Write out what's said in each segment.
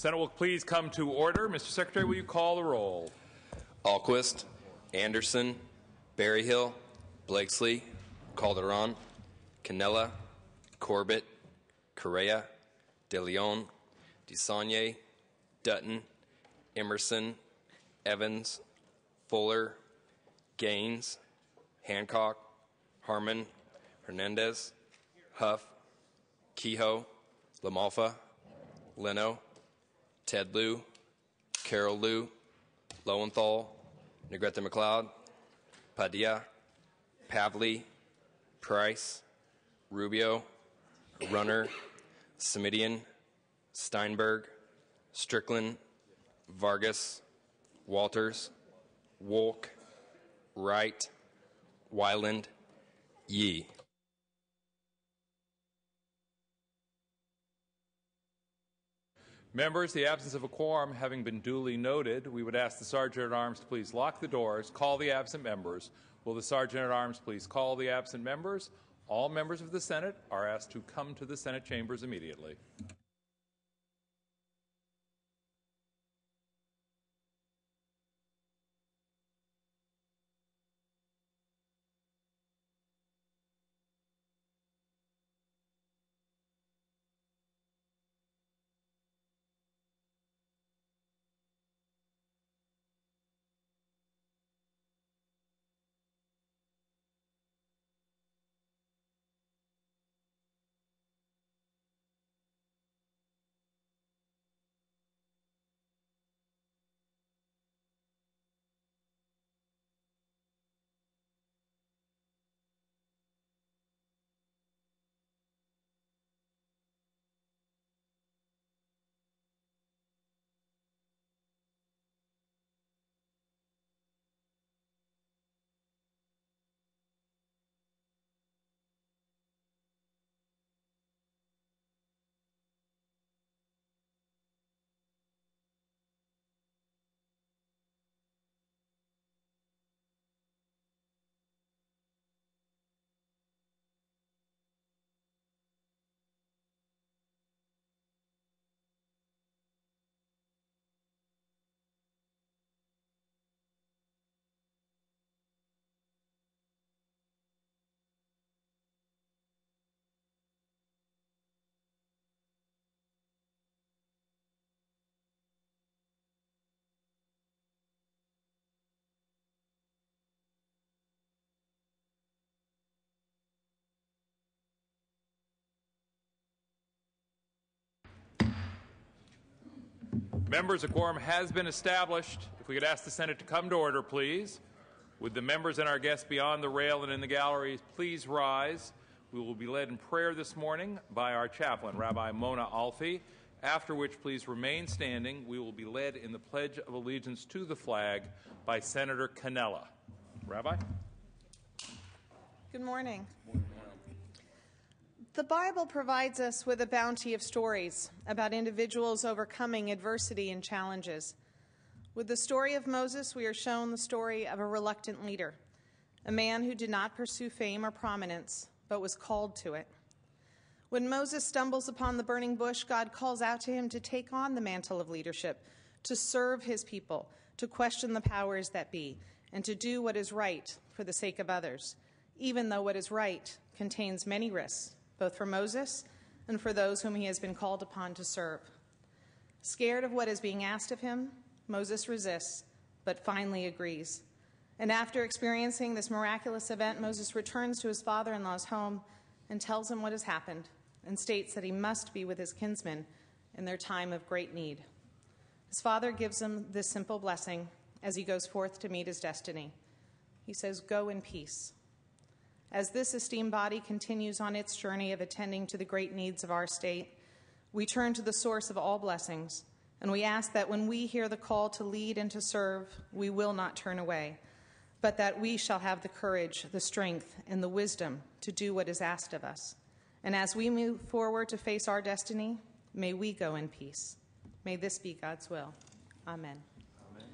Senate will please come to order. Mr. Secretary, will you call the roll? Alquist, Anderson, Berryhill, Blakesley, Calderon, Cannella, Corbett, Correa, De Leon, DeSaulnier, Dutton, Emerson, Evans, Fuller, Gaines, Hancock, Harmon, Hernandez, Huff, Kehoe, LaMalfa, Leno, Ted Lieu, Carol Liu, Lowenthal, Negrete McLeod, Padilla, Pavley, Price, Rubio, Runner, Semidian, Steinberg, Strickland, Vargas, Walters, Wolk, Wright, Weiland, Yee. Members, the absence of a quorum having been duly noted, we would ask the Sergeant-at-Arms to please lock the doors, call the absent members. Will the Sergeant-at-Arms please call the absent members? All members of the Senate are asked to come to the Senate chambers immediately. Members, a quorum has been established. If we could ask the Senate to come to order, please. Would the members and our guests beyond the rail and in the galleries please rise? We will be led in prayer this morning by our chaplain, Rabbi Mona Alfi, after which please remain standing. We will be led in the Pledge of Allegiance to the flag by Senator Cannella. Rabbi? Good morning. The Bible provides us with a bounty of stories about individuals overcoming adversity and challenges. With the story of Moses, we are shown the story of a reluctant leader, a man who did not pursue fame or prominence, but was called to it. When Moses stumbles upon the burning bush, God calls out to him to take on the mantle of leadership, to serve his people, to question the powers that be, and to do what is right for the sake of others, even though what is right contains many risks, both for Moses and for those whom he has been called upon to serve. Scared of what is being asked of him, Moses resists, but finally agrees. And after experiencing this miraculous event, Moses returns to his father-in-law's home and tells him what has happened and states that he must be with his kinsmen in their time of great need. His father gives him this simple blessing as he goes forth to meet his destiny. He says, "Go in peace." As this esteemed body continues on its journey of attending to the great needs of our state, we turn to the source of all blessings, and we ask that when we hear the call to lead and to serve, we will not turn away, but that we shall have the courage, the strength, and the wisdom to do what is asked of us. And as we move forward to face our destiny, may we go in peace. May this be God's will. Amen. Amen.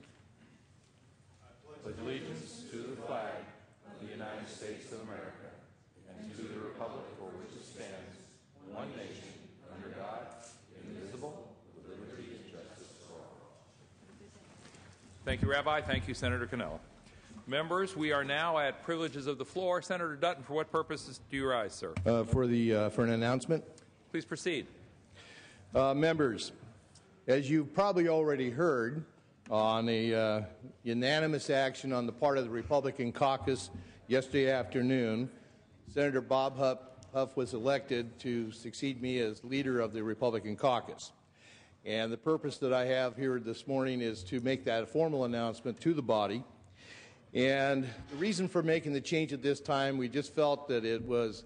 I pledge allegiance to the flag of the United States of America and to the republic for which it stands, one nation, under God, indivisible, with liberty and justice. Thank you, Rabbi. Thank you, Senator Cannella. Members, we are now at privileges of the floor. Senator Dutton, for what purposes do you rise, sir? For an announcement. Please proceed. Members, as you've probably already heard, on a unanimous action on the part of the Republican caucus yesterday afternoon, Senator Bob Huff was elected to succeed me as leader of the Republican caucus. And the purpose that I have here this morning is to make that a formal announcement to the body. And the reason for making the change at this time, we just felt that it was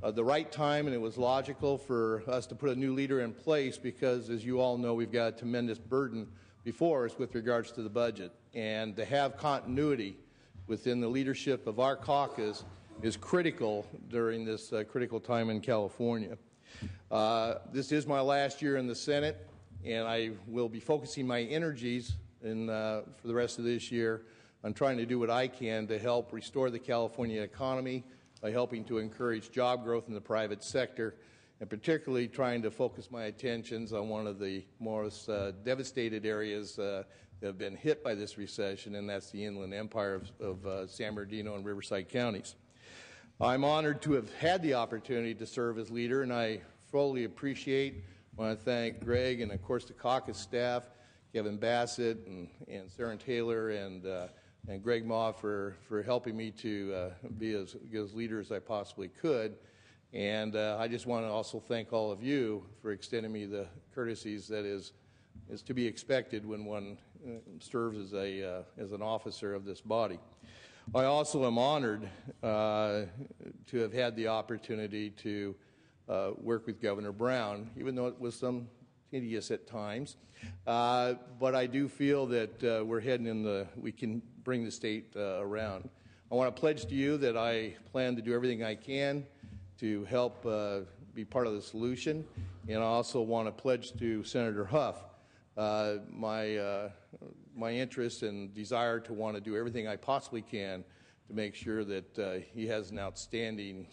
the right time and it was logical for us to put a new leader in place because, as you all know, we've got a tremendous burden before us with regards to the budget. And to have continuity within the leadership of our caucus is critical during this critical time in California. This is my last year in the Senate, and I will be focusing my energies for the rest of this year on trying to do what I can to help restore the California economy by helping to encourage job growth in the private sector, and particularly trying to focus my attentions on one of the most devastated areas that have been hit by this recession, and that's the Inland Empire of San Bernardino and Riverside counties. I'm honored to have had the opportunity to serve as leader, and I fully appreciate, want to thank Greg and, of course, the caucus staff, Kevin Bassett and Sarah Taylor and Greg Maw for helping me to be as leader as I possibly could. And I just want to also thank all of you for extending me the courtesies that is to be expected when one serves as an officer of this body. I also am honored to have had the opportunity to work with Governor Brown, even though it was some tedious at times. But I do feel that we're heading we can bring the state around. I want to pledge to you that I plan to do everything I can to help be part of the solution, and I also want to pledge to Senator Huff my interest and desire to want to do everything I possibly can to make sure that he has an outstanding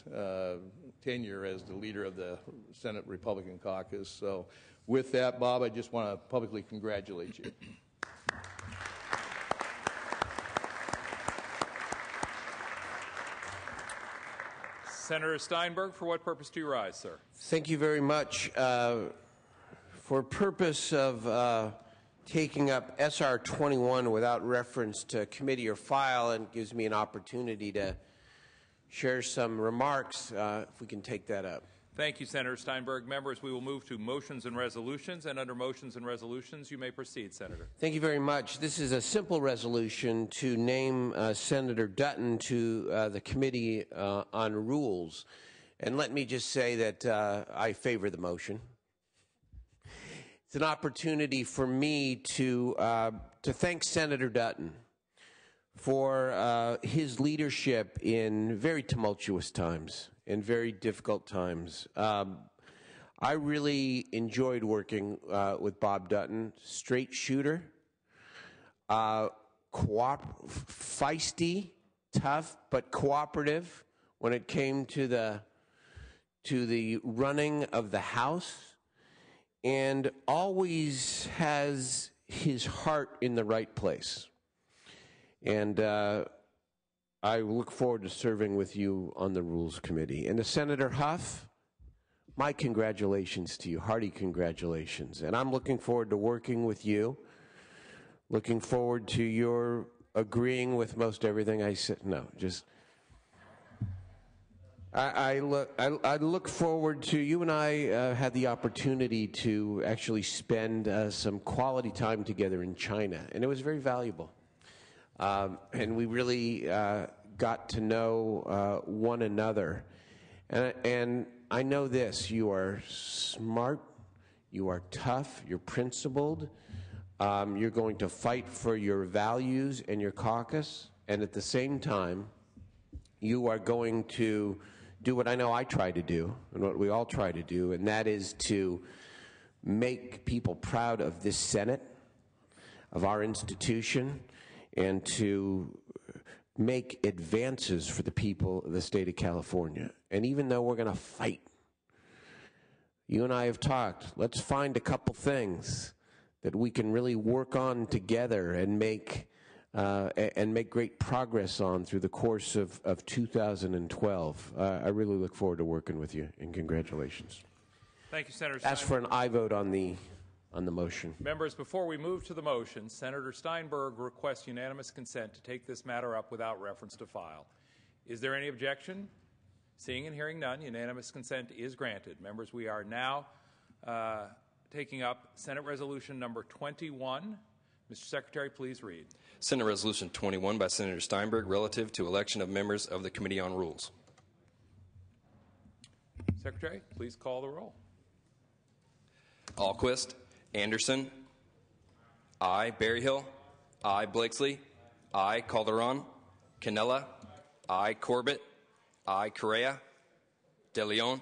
tenure as the leader of the Senate Republican caucus. So with that, Bob, I just want to publicly congratulate you. Senator Steinberg, for what purpose do you rise, sir? Thank you very much. For purpose of taking up SR 21 without reference to committee or file, and gives me an opportunity to share some remarks, if we can take that up. Thank you, Senator Steinberg. Members, we will move to motions and resolutions, and under motions and resolutions, you may proceed, Senator. Thank you very much. This is a simple resolution to name Senator Dutton to the Committee on Rules. And let me just say that I favor the motion. It's an opportunity for me to thank Senator Dutton for his leadership in very tumultuous times, in very difficult times. I really enjoyed working with Bob Dutton. Straight shooter, feisty, tough, but cooperative when it came to the running of the House, and always has his heart in the right place. And I look forward to serving with you on the Rules Committee. And to Senator Huff, my congratulations to you, hearty congratulations. And I'm looking forward to working with you, looking forward to your agreeing with most everything I said. No, just... I look forward to, you and I had the opportunity to actually spend some quality time together in China, and it was very valuable. And we really got to know one another. And I know this, you are smart, you are tough, you're principled, you're going to fight for your values and your caucus, and at the same time, you are going to do what I know I try to do, and what we all try to do, and that is to make people proud of this Senate, of our institution, and to make advances for the people of the state of California. And even though we're going to fight, you and I have talked, let's find a couple things that we can really work on together and make and make great progress on through the course of 2012. I really look forward to working with you, and congratulations. Thank you, Senator Steinberg. Ask for an aye vote on the motion. Members, before we move to the motion, Senator Steinberg requests unanimous consent to take this matter up without reference to file. Is there any objection? Seeing and hearing none, unanimous consent is granted. Members, we are now taking up Senate Resolution number 21. Mr. Secretary, please read. Senate Resolution 21 by Senator Steinberg relative to election of members of the Committee on Rules. Secretary, please call the roll. Alquist. Anderson. Aye. Berryhill. Aye. Blakesley. Aye. Calderon. Cannella. Aye. Corbett. Aye. Correa. De Leon.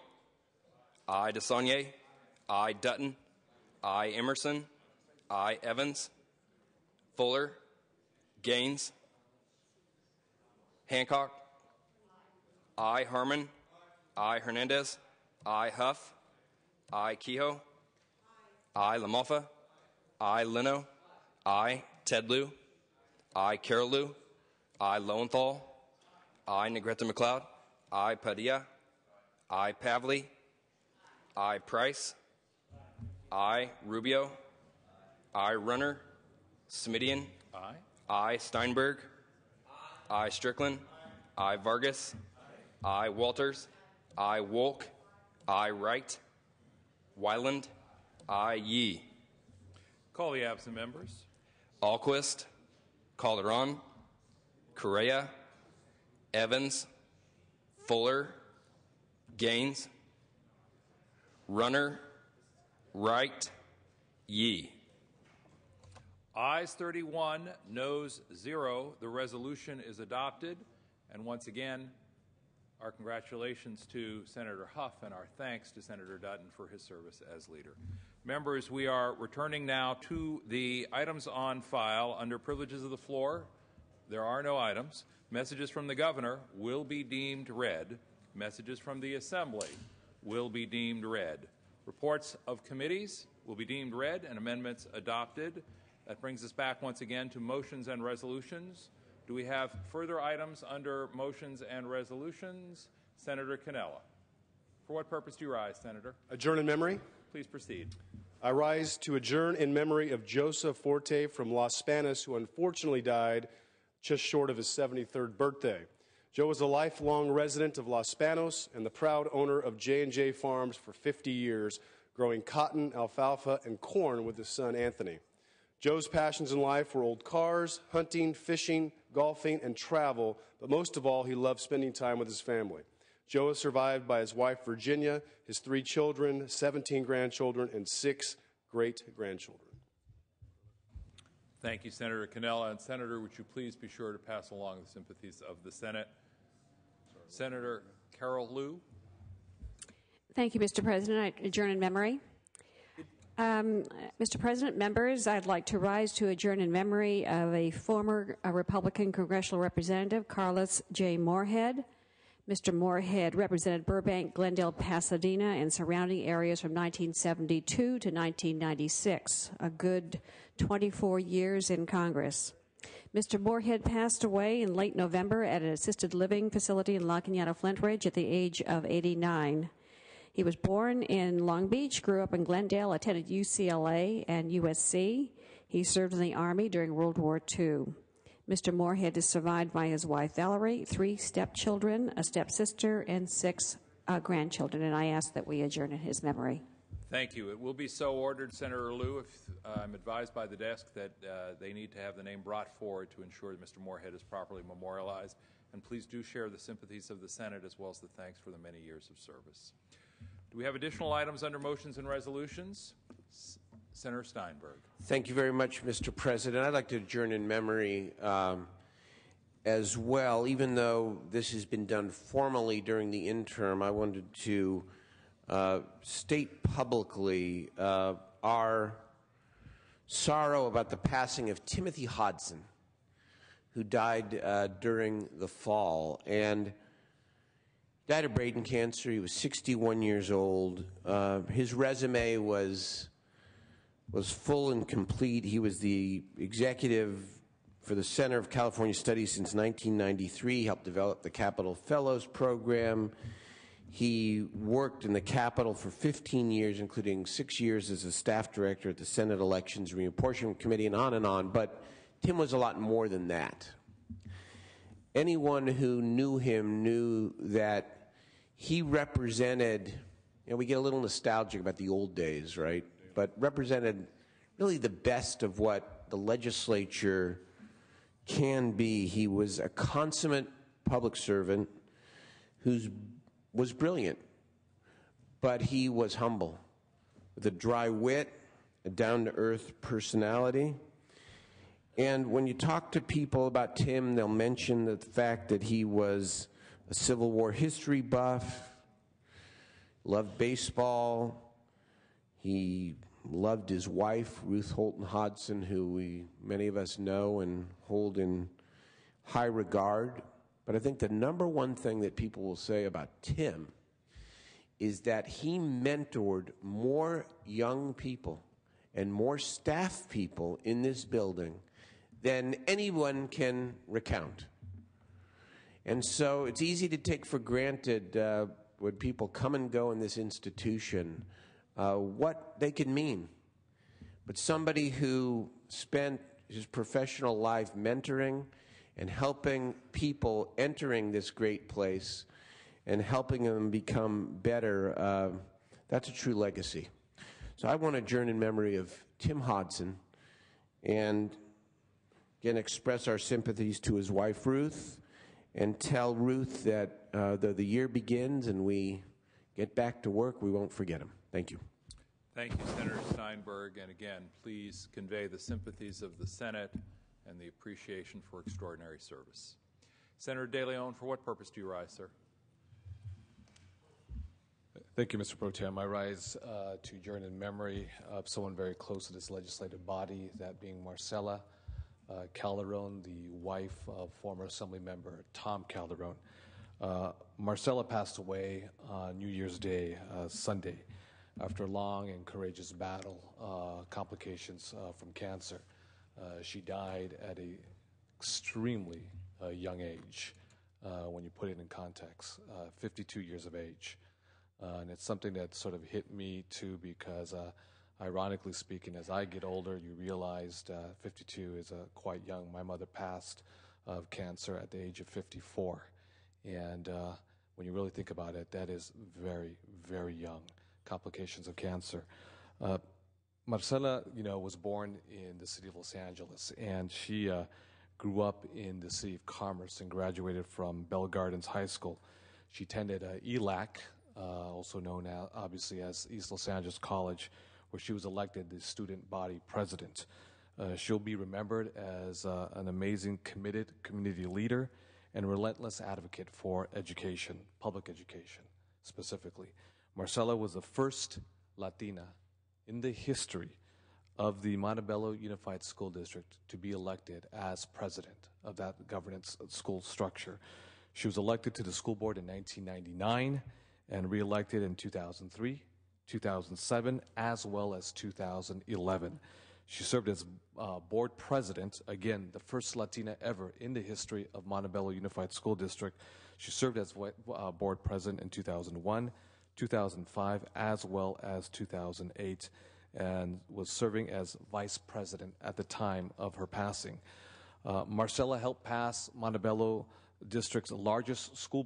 Aye. DeSaulnier. Aye. Dutton. Aye. Emerson. Aye. Evans. Fuller. Gaines. Hancock. Aye. Harmon. Aye. Hernandez. Aye. Huff. Aye. Kehoe. Aye. LaMalfa. Aye. Leno. Aye. Tedlew. Aye. Carolou. Aye. Lowenthal. Aye. Negrete McLeod. Aye. Padilla. Aye. Pavley. Aye. Price. Aye. Rubio. Aye. Runner. Smidian. Aye. Aye. Steinberg. Aye. Strickland. Aye. Vargas. Aye. Walters. Aye. Wolk. Aye. Wright. Wyland. Aye. Yee. Call the absent members. Alquist. Calderon. Correa. Evans. Fuller. Gaines. Runner. Wright. Yee. Ayes 31, noes 0. The resolution is adopted. And once again, our congratulations to Senator Huff and our thanks to Senator Dutton for his service as leader. Members, we are returning now to the items on file under privileges of the floor. There are no items. Messages from the governor will be deemed read. Messages from the assembly will be deemed read. Reports of committees will be deemed read and amendments adopted. That brings us back once again to motions and resolutions. Do we have further items under motions and resolutions? Senator Cannella. For what purpose do you rise, Senator? Adjourn in memory. Please proceed. I rise to adjourn in memory of Joseph Forte from Los Spanos, who unfortunately died just short of his 73rd birthday. Joe was a lifelong resident of Los Spanos and the proud owner of J&J Farms for 50 years, growing cotton, alfalfa, and corn with his son, Anthony. Joe's passions in life were old cars, hunting, fishing, golfing, and travel, but most of all, he loved spending time with his family. Joe is survived by his wife, Virginia, his 3 children, 17 grandchildren, and 6 great-grandchildren. Thank you, Senator Cannella. And Senator, would you please be sure to pass along the sympathies of the Senate. Senator Carolou. Thank you, Mr. President. I adjourn in memory. Mr. President, members, I'd like to rise to adjourn in memory of a former Republican congressional representative, Carlos J. Moorhead. Mr. Moorhead represented Burbank, Glendale, Pasadena, and surrounding areas from 1972 to 1996, a good 24 years in Congress. Mr. Moorhead passed away in late November at an assisted living facility in La Cañada, Flintridge at the age of 89. He was born in Long Beach, grew up in Glendale, attended UCLA and USC. He served in the Army during World War II. Mr. Moorhead is survived by his wife, Valerie, 3 stepchildren, a stepsister, and 6 grandchildren, and I ask that we adjourn in his memory. Thank you. It will be so ordered, Senator Liu. If I'm advised by the desk that they need to have the name brought forward to ensure that Mr. Moorhead is properly memorialized. And please do share the sympathies of the Senate as well as the thanks for the many years of service. Do we have additional items under motions and resolutions? Senator Steinberg. Thank you very much, Mr. President. I'd like to adjourn in memory as well. Even though this has been done formally during the interim, I wanted to state publicly our sorrow about the passing of Timothy Hodson, who died during the fall. And died of brain cancer. He was 61 years old. His resume was full and complete. He was the executive for the Center of California Studies since 1993. He helped develop the Capitol Fellows Program. He worked in the Capitol for 15 years, including 6 years as a staff director at the Senate Elections Reapportionment Committee, and on. But Tim was a lot more than that. Anyone who knew him knew that he represented, we get a little nostalgic about the old days, right? But represented really the best of what the legislature can be. He was a consummate public servant who was brilliant, but he was humble, with a dry wit, a down-to-earth personality. And when you talk to people about Tim, they'll mention the fact that he was a Civil War history buff, loved baseball, he loved his wife, Ruth Holton Hodgson, who many of us know and hold in high regard. But I think the number one thing that people will say about Tim is that he mentored more young people and more staff people in this building than anyone can recount. And so it's easy to take for granted when people come and go in this institution what they can mean. But somebody who spent his professional life mentoring and helping people entering this great place and helping them become better, that's a true legacy. So I want to adjourn in memory of Tim Hodgson and again express our sympathies to his wife, Ruth, and tell Ruth that though the year begins and we get back to work, we won't forget him. Thank you. Thank you, Senator Steinberg. And again, please convey the sympathies of the Senate and the appreciation for extraordinary service. Senator De Leon, for what purpose do you rise, sir? Thank you, Mr. Pro Tem. I rise to adjourn in memory of someone very close to this legislative body, that being Marcella Calderon, the wife of former Assembly Member Tom Calderon. Marcella passed away on New Year's Day, Sunday, after a long and courageous battle, complications from cancer. She died at an extremely young age, when you put it in context, 52 years of age. And it's something that sort of hit me too, because ironically speaking, as I get older, you realize 52 is quite young. My mother passed of cancer at the age of 54. And when you really think about it, that is very, very young. Complications of cancer. Marcella, was born in the city of Los Angeles, and she grew up in the city of Commerce and graduated from Bell Gardens High School. She attended ELAC, also known obviously as East Los Angeles College, where she was elected the student body president. She'll be remembered as an amazing, committed community leader and relentless advocate for education, public education specifically. Marcella was the first Latina in the history of the Montebello Unified School District to be elected as president of that governance school structure. She was elected to the school board in 1999 and reelected in 2003, 2007, as well as 2011. She served as board president, again, the first Latina ever in the history of Montebello Unified School District. She served as board president in 2001, 2005, as well as 2008, and was serving as vice president at the time of her passing. Marcella helped pass Montebello District's largest school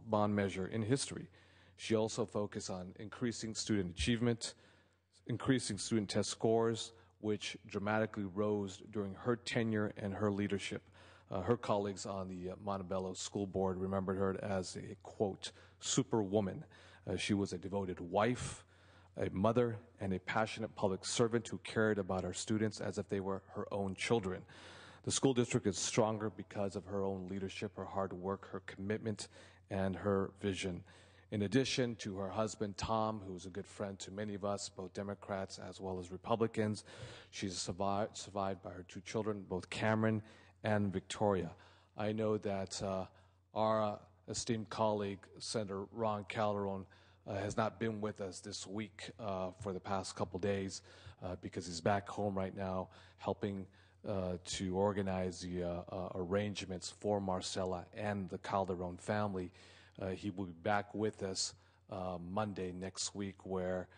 bond measure in history. She also focused on increasing student achievement, increasing student test scores, which dramatically rose during her tenure and her leadership. Her colleagues on the Montebello School Board remembered her as a, quote, superwoman. She was a devoted wife, a mother, and a passionate public servant who cared about her students as if they were her own children. The school district is stronger because of her own leadership, her hard work, her commitment, and her vision. In addition to her husband, Tom, who is a good friend to many of us, both Democrats as well as Republicans, she's survived by her two children, both Cameron and Victoria. I know that our esteemed colleague, Senator Ron Calderon, has not been with us this week for the past couple days because he's back home right now helping to organize the arrangements for Marcella and the Calderon family. He will be back with us Monday next week, where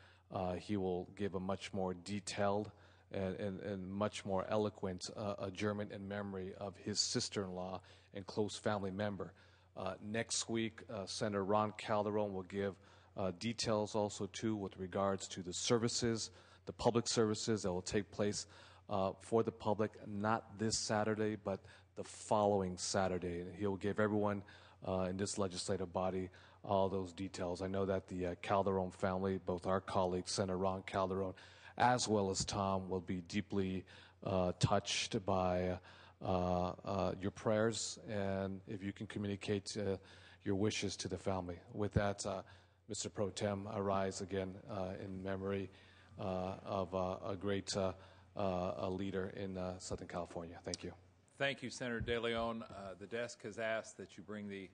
he will give a much more detailed and much more eloquent adjournment in memory of his sister-in-law and close family member. Next week, Senator Ron Calderon will give details also, too, with regards to the services, the public services that will take place for the public, not this Saturday, but the following Saturday. And he'll give everyone in this legislative body all those details. I know that the Calderon family, both our colleagues, Senator Ron Calderon, as well as Tom, will be deeply touched by your prayers, and if you can communicate your wishes to the family. With that, Mr. Pro Tem, I rise again in memory of a great leader in Southern California. Thank you. Thank you, Senator De Leon. The desk has asked that you bring the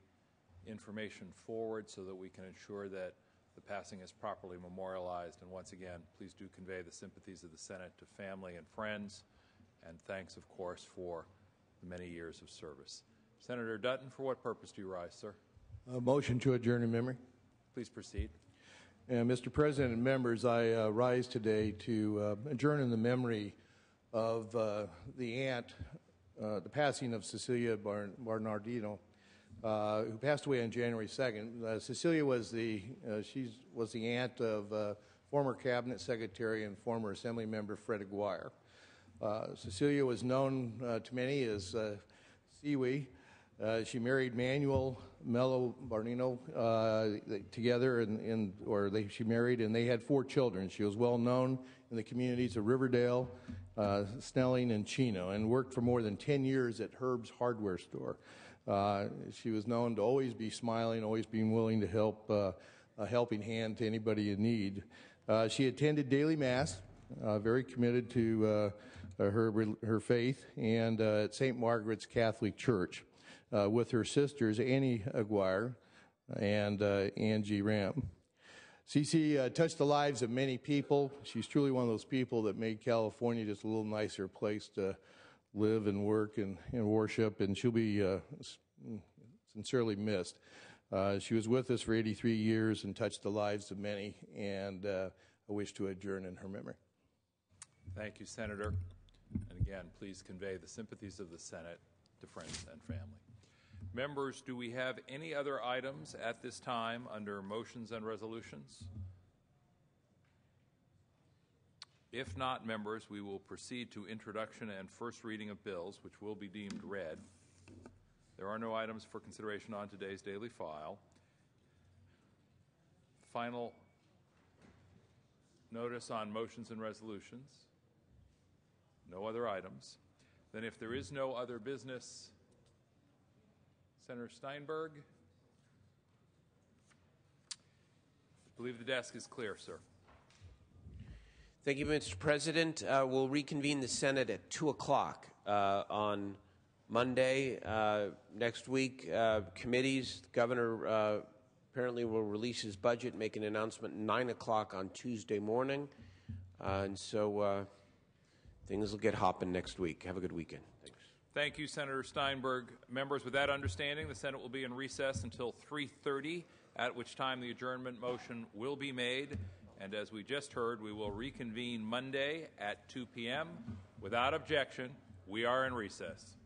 information forward so that we can ensure that the passing is properly memorialized. And once again, please do convey the sympathies of the Senate to family and friends, and thanks, of course, for the many years of service. Senator Dutton, for what purpose do you rise, sir? A motion to adjourn in memory. Please proceed. Mr. President and members, I rise today to adjourn in the memory of the aunt, the passing of Cecilia Bernardino, who passed away on January 2nd. Cecilia was the aunt of former Cabinet Secretary and former Assembly Member Fred Aguirre. Cecilia was known to many as Siwi. She married Manuel Melo Barnino together, she married, and they had 4 children. She was well known in the communities of Riverdale, Snelling, and Chino, and worked for more than 10 years at Herb's Hardware Store. She was known to always be smiling, always being willing to help, a helping hand to anybody in need. She attended daily Mass, very committed to her faith, and at St. Margaret's Catholic Church with her sisters Annie Aguirre and Angie Ram. Cece touched the lives of many people. She's truly one of those people that made California just a little nicer place to live and work and worship, and she'll be sincerely missed. She was with us for 83 years and touched the lives of many, and I wish to adjourn in her memory. Thank you, Senator. And again, please convey the sympathies of the Senate to friends and family. Members, do we have any other items at this time under motions and resolutions? If not, members, we will proceed to introduction and first reading of bills, which will be deemed read. There are no items for consideration on today's daily file. Final notice on motions and resolutions. No other items. Then if there is no other business, Senator Steinberg. I believe the desk is clear, sir. Thank you, Mr. President. We'll reconvene the Senate at 2 o'clock on Monday. Next week, committees, the governor apparently will release his budget, make an announcement at 9 o'clock on Tuesday morning. And so things will get hopping next week. Have a good weekend. Thanks. Thank you, Senator Steinberg. Members, with that understanding, the Senate will be in recess until 3:30, at which time the adjournment motion will be made. And as we just heard, we will reconvene Monday at 2 p.m. Without objection, we are in recess.